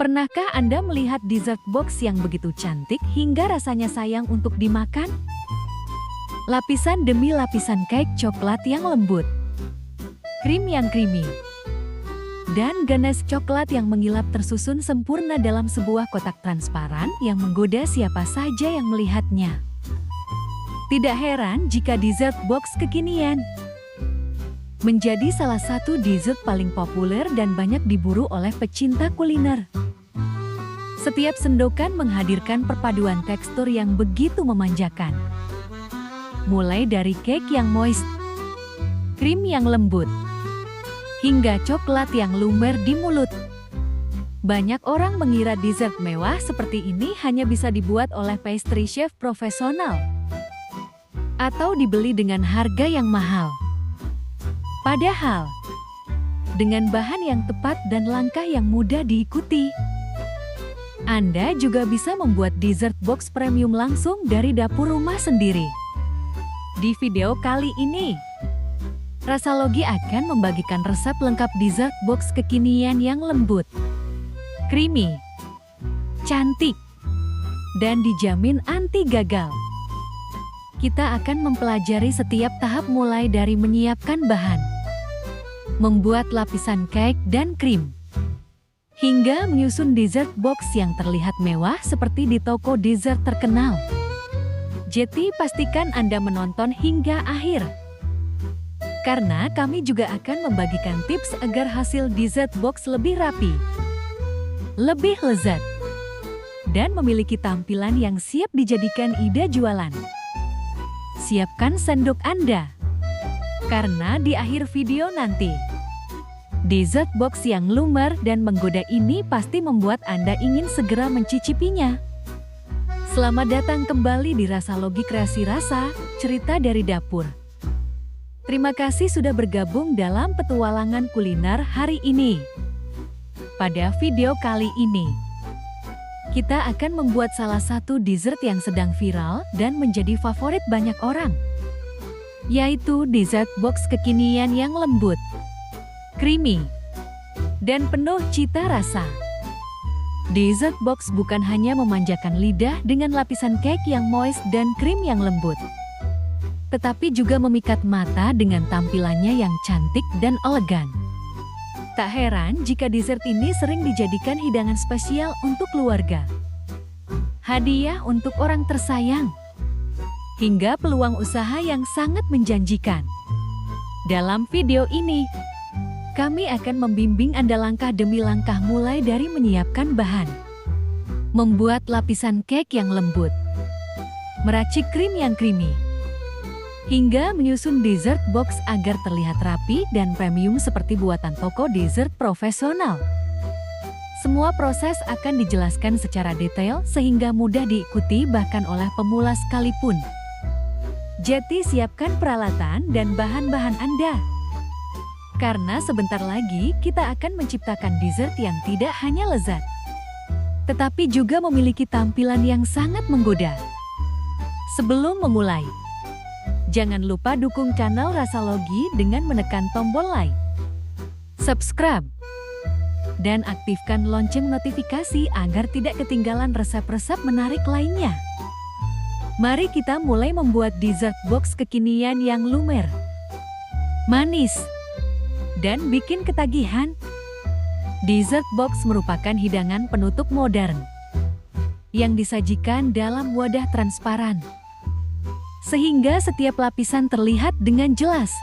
Pernahkah Anda melihat dessert box yang begitu cantik hingga rasanya sayang untuk dimakan? Lapisan demi lapisan cake coklat yang lembut, krim yang creamy, dan ganache coklat yang mengilap tersusun sempurna dalam sebuah kotak transparan yang menggoda siapa saja yang melihatnya. Tidak heran jika dessert box kekinian menjadi salah satu dessert paling populer dan banyak diburu oleh pecinta kuliner. Setiap sendokan menghadirkan perpaduan tekstur yang begitu memanjakan. Mulai dari cake yang moist, krim yang lembut, hingga coklat yang lumer di mulut. Banyak orang mengira dessert mewah seperti ini hanya bisa dibuat oleh pastry chef profesional atau dibeli dengan harga yang mahal. Padahal, dengan bahan yang tepat dan langkah yang mudah diikuti, Anda juga bisa membuat dessert box premium langsung dari dapur rumah sendiri. Di video kali ini, Rasalogi akan membagikan resep lengkap dessert box kekinian yang lembut, creamy, cantik, dan dijamin anti gagal. Kita akan mempelajari setiap tahap mulai dari menyiapkan bahan, membuat lapisan cake dan krim, hingga menyusun dessert box yang terlihat mewah seperti di toko dessert terkenal. Jadi pastikan Anda menonton hingga akhir, karena kami juga akan membagikan tips agar hasil dessert box lebih rapi, lebih lezat, dan memiliki tampilan yang siap dijadikan ide jualan. Siapkan sendok Anda, karena di akhir video nanti, dessert box yang lumer dan menggoda ini pasti membuat Anda ingin segera mencicipinya. Selamat datang kembali di Rasalogi Kreasi Rasa, cerita dari dapur. Terima kasih sudah bergabung dalam petualangan kuliner hari ini. Pada video kali ini, kita akan membuat salah satu dessert yang sedang viral dan menjadi favorit banyak orang, yaitu dessert box kekinian yang lembut, creamy, dan penuh cita rasa. Dessert box bukan hanya memanjakan lidah dengan lapisan cake yang moist dan krim yang lembut, tetapi juga memikat mata dengan tampilannya yang cantik dan elegan. Tak heran jika dessert ini sering dijadikan hidangan spesial untuk keluarga, hadiah untuk orang tersayang, hingga peluang usaha yang sangat menjanjikan. Dalam video ini, kami akan membimbing Anda langkah demi langkah mulai dari menyiapkan bahan, membuat lapisan cake yang lembut, meracik krim yang creamy, hingga menyusun dessert box agar terlihat rapi dan premium seperti buatan toko dessert profesional. Semua proses akan dijelaskan secara detail sehingga mudah diikuti bahkan oleh pemula sekalipun. Jadi siapkan peralatan dan bahan-bahan Anda, karena sebentar lagi kita akan menciptakan dessert yang tidak hanya lezat, tetapi juga memiliki tampilan yang sangat menggoda. Sebelum memulai, jangan lupa dukung channel Rasalogi dengan menekan tombol like, subscribe, dan aktifkan lonceng notifikasi agar tidak ketinggalan resep-resep menarik lainnya. Mari kita mulai membuat dessert box kekinian yang lumer, manis, dan bikin ketagihan. Dessert box merupakan hidangan penutup modern yang disajikan dalam wadah transparan, sehingga setiap lapisan terlihat dengan jelas.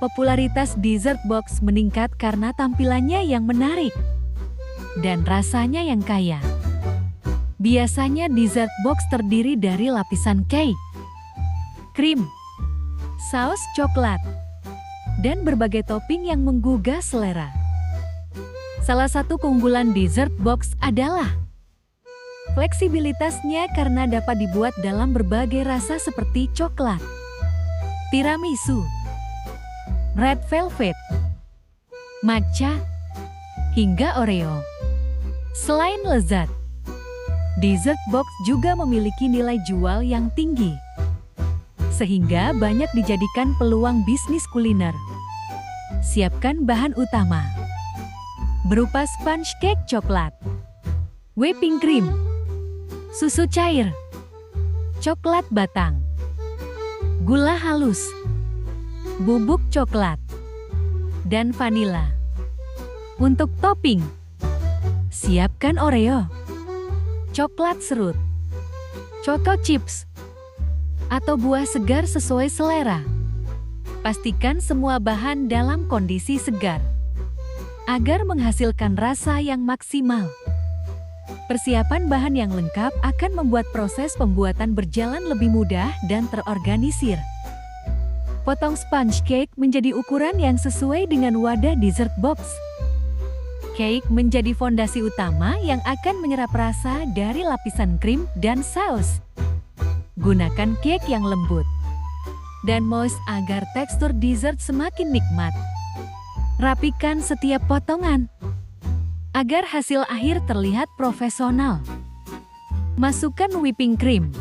Popularitas dessert box meningkat karena tampilannya yang menarik dan rasanya yang kaya. Biasanya dessert box terdiri dari lapisan cake, krim, saus coklat, dan berbagai topping yang menggugah selera. Salah satu keunggulan dessert box adalah fleksibilitasnya karena dapat dibuat dalam berbagai rasa seperti coklat, tiramisu, red velvet, matcha, hingga Oreo. Selain lezat, dessert box juga memiliki nilai jual yang tinggi, sehingga banyak dijadikan peluang bisnis kuliner. Siapkan bahan utama. berupa sponge cake coklat, whipping cream, susu cair, coklat batang, gula halus, bubuk coklat, dan vanila. Untuk topping, siapkan Oreo, coklat serut, Choco Chips, atau buah segar sesuai selera. Pastikan semua bahan dalam kondisi segar agar menghasilkan rasa yang maksimal. Persiapan bahan yang lengkap akan membuat proses pembuatan berjalan lebih mudah dan terorganisir. Potong sponge cake menjadi ukuran yang sesuai dengan wadah dessert box. Cake menjadi fondasi utama yang akan menyerap rasa dari lapisan krim dan saus. Gunakan cake yang lembut dan moist agar tekstur dessert semakin nikmat. Rapikan setiap potongan agar hasil akhir terlihat profesional. Masukkan whipping cream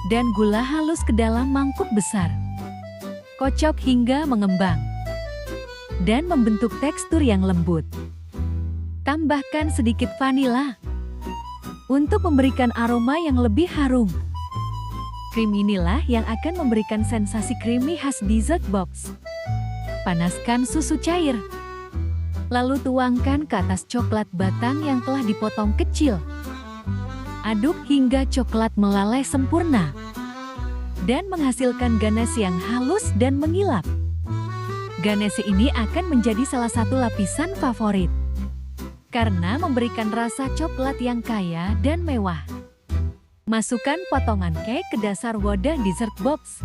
dan gula halus ke dalam mangkuk besar. Kocok hingga mengembang dan membentuk tekstur yang lembut. Tambahkan sedikit vanila untuk memberikan aroma yang lebih harum. Krim inilah yang akan memberikan sensasi creamy khas dessert box. Panaskan susu cair, lalu tuangkan ke atas coklat batang yang telah dipotong kecil. Aduk hingga coklat melalai sempurna dan menghasilkan ganache yang halus dan mengilap. Ganache ini akan menjadi salah satu lapisan favorit karena memberikan rasa coklat yang kaya dan mewah. Masukkan potongan cake ke dasar wadah dessert box.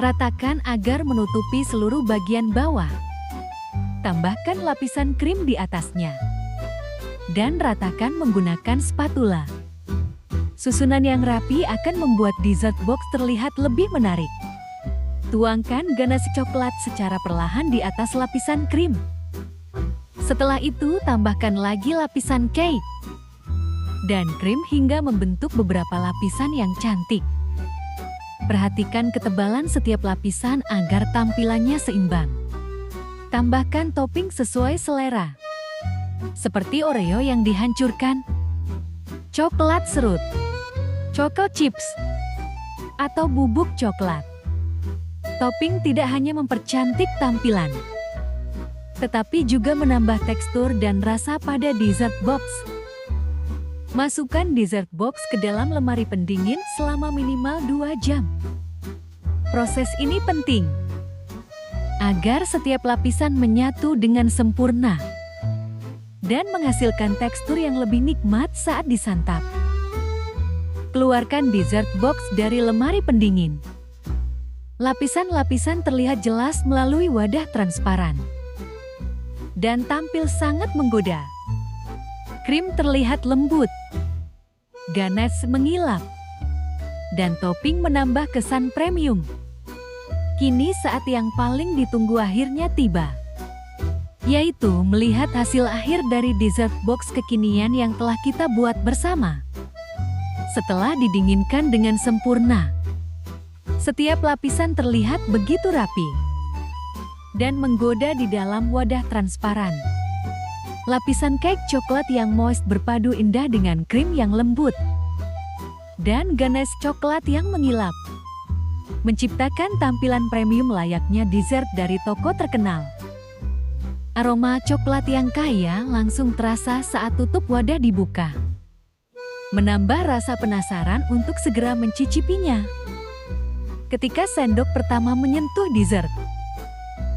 Ratakan agar menutupi seluruh bagian bawah. Tambahkan lapisan krim di atasnya dan ratakan menggunakan spatula. Susunan yang rapi akan membuat dessert box terlihat lebih menarik. Tuangkan ganache coklat secara perlahan di atas lapisan krim. Setelah itu, tambahkan lagi lapisan cake dan krim hingga membentuk beberapa lapisan yang cantik. Perhatikan ketebalan setiap lapisan agar tampilannya seimbang. Tambahkan topping sesuai selera, seperti Oreo yang dihancurkan, coklat serut, Choco Chips, atau bubuk coklat. Topping tidak hanya mempercantik tampilan, tetapi juga menambah tekstur dan rasa pada dessert box. Masukkan dessert box ke dalam lemari pendingin selama minimal 2 jam. Proses ini penting agar setiap lapisan menyatu dengan sempurna dan menghasilkan tekstur yang lebih nikmat saat disantap. Keluarkan dessert box dari lemari pendingin. Lapisan-lapisan terlihat jelas melalui wadah transparan dan tampil sangat menggoda. Krim terlihat lembut, ganache mengilap, dan topping menambah kesan premium. Kini saat yang paling ditunggu akhirnya tiba, yaitu melihat hasil akhir dari dessert box kekinian yang telah kita buat bersama. Setelah didinginkan dengan sempurna, setiap lapisan terlihat begitu rapi dan menggoda di dalam wadah transparan. Lapisan cake coklat yang moist berpadu indah dengan krim yang lembut dan ganache coklat yang mengilap, menciptakan tampilan premium layaknya dessert dari toko terkenal. Aroma coklat yang kaya langsung terasa saat tutup wadah dibuka, menambah rasa penasaran untuk segera mencicipinya. Ketika sendok pertama menyentuh dessert,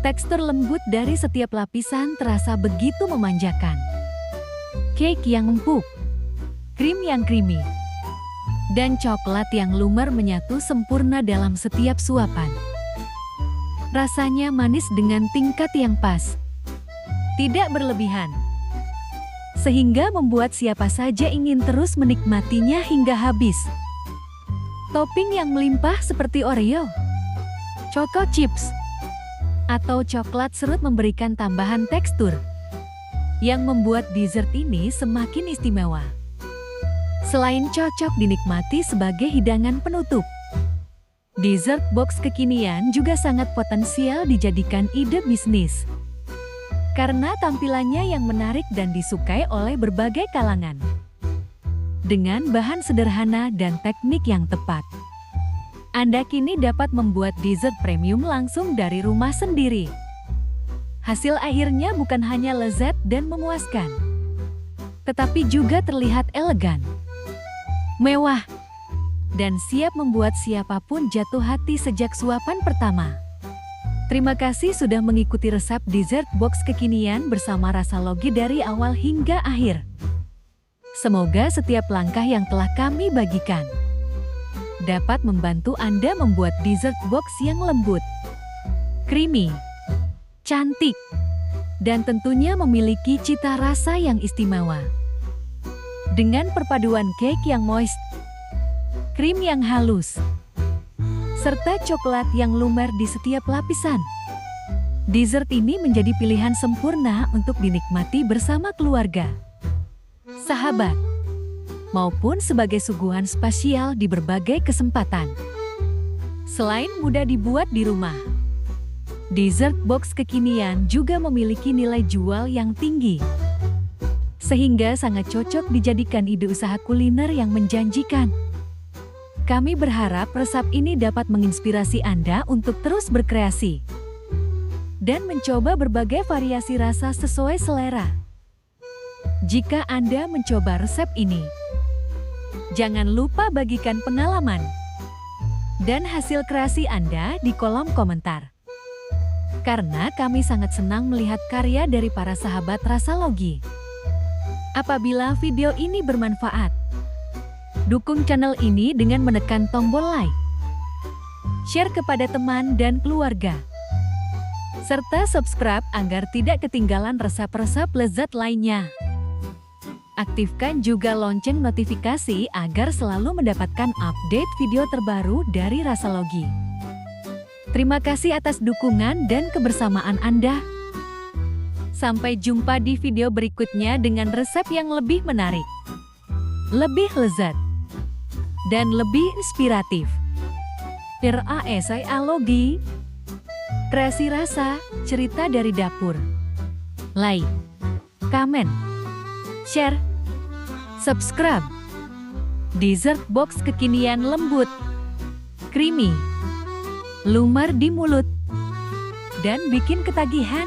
tekstur lembut dari setiap lapisan terasa begitu memanjakan. Cake yang empuk, krim yang creamy, dan coklat yang lumer menyatu sempurna dalam setiap suapan. Rasanya manis dengan tingkat yang pas, tidak berlebihan, sehingga membuat siapa saja ingin terus menikmatinya hingga habis. Topping yang melimpah seperti Oreo, Choco Chips, atau coklat serut memberikan tambahan tekstur yang membuat dessert ini semakin istimewa. Selain cocok dinikmati sebagai hidangan penutup, dessert box kekinian juga sangat potensial dijadikan ide bisnis. karena tampilannya yang menarik dan disukai oleh berbagai kalangan. Dengan bahan sederhana dan teknik yang tepat, Anda kini dapat membuat dessert premium langsung dari rumah sendiri. Hasil akhirnya bukan hanya lezat dan memuaskan, tetapi juga terlihat elegan, mewah, dan siap membuat siapapun jatuh hati sejak suapan pertama. Terima kasih sudah mengikuti resep dessert box kekinian bersama Rasalogi dari awal hingga akhir. Semoga setiap langkah yang telah kami bagikan dapat membantu Anda membuat dessert box yang lembut, creamy, cantik, dan tentunya memiliki cita rasa yang istimewa. Dengan perpaduan cake yang moist, krim yang halus, serta coklat yang lumer di setiap lapisan, dessert ini menjadi pilihan sempurna untuk dinikmati bersama keluarga, sahabat, maupun sebagai suguhan spesial di berbagai kesempatan. Selain mudah dibuat di rumah, dessert box kekinian juga memiliki nilai jual yang tinggi, sehingga sangat cocok dijadikan ide usaha kuliner yang menjanjikan. Kami berharap resep ini dapat menginspirasi Anda untuk terus berkreasi dan mencoba berbagai variasi rasa sesuai selera. Jika Anda mencoba resep ini, jangan lupa bagikan pengalaman dan hasil kreasi Anda di kolom komentar. Karena kami sangat senang melihat karya dari para sahabat Rasalogi. Apabila video ini bermanfaat, dukung channel ini dengan menekan tombol like, share kepada teman dan keluarga, serta subscribe agar tidak ketinggalan resep-resep lezat lainnya. Aktifkan juga lonceng notifikasi agar selalu mendapatkan update video terbaru dari Rasalogi. Terima kasih atas dukungan dan kebersamaan Anda. Sampai jumpa di video berikutnya dengan resep yang lebih menarik, lebih lezat, dan lebih inspiratif. Rasalogi, kreasi rasa, cerita dari dapur. Like, comment, share, subscribe. Dessert box kekinian lembut, creamy, lumer di mulut, dan bikin ketagihan.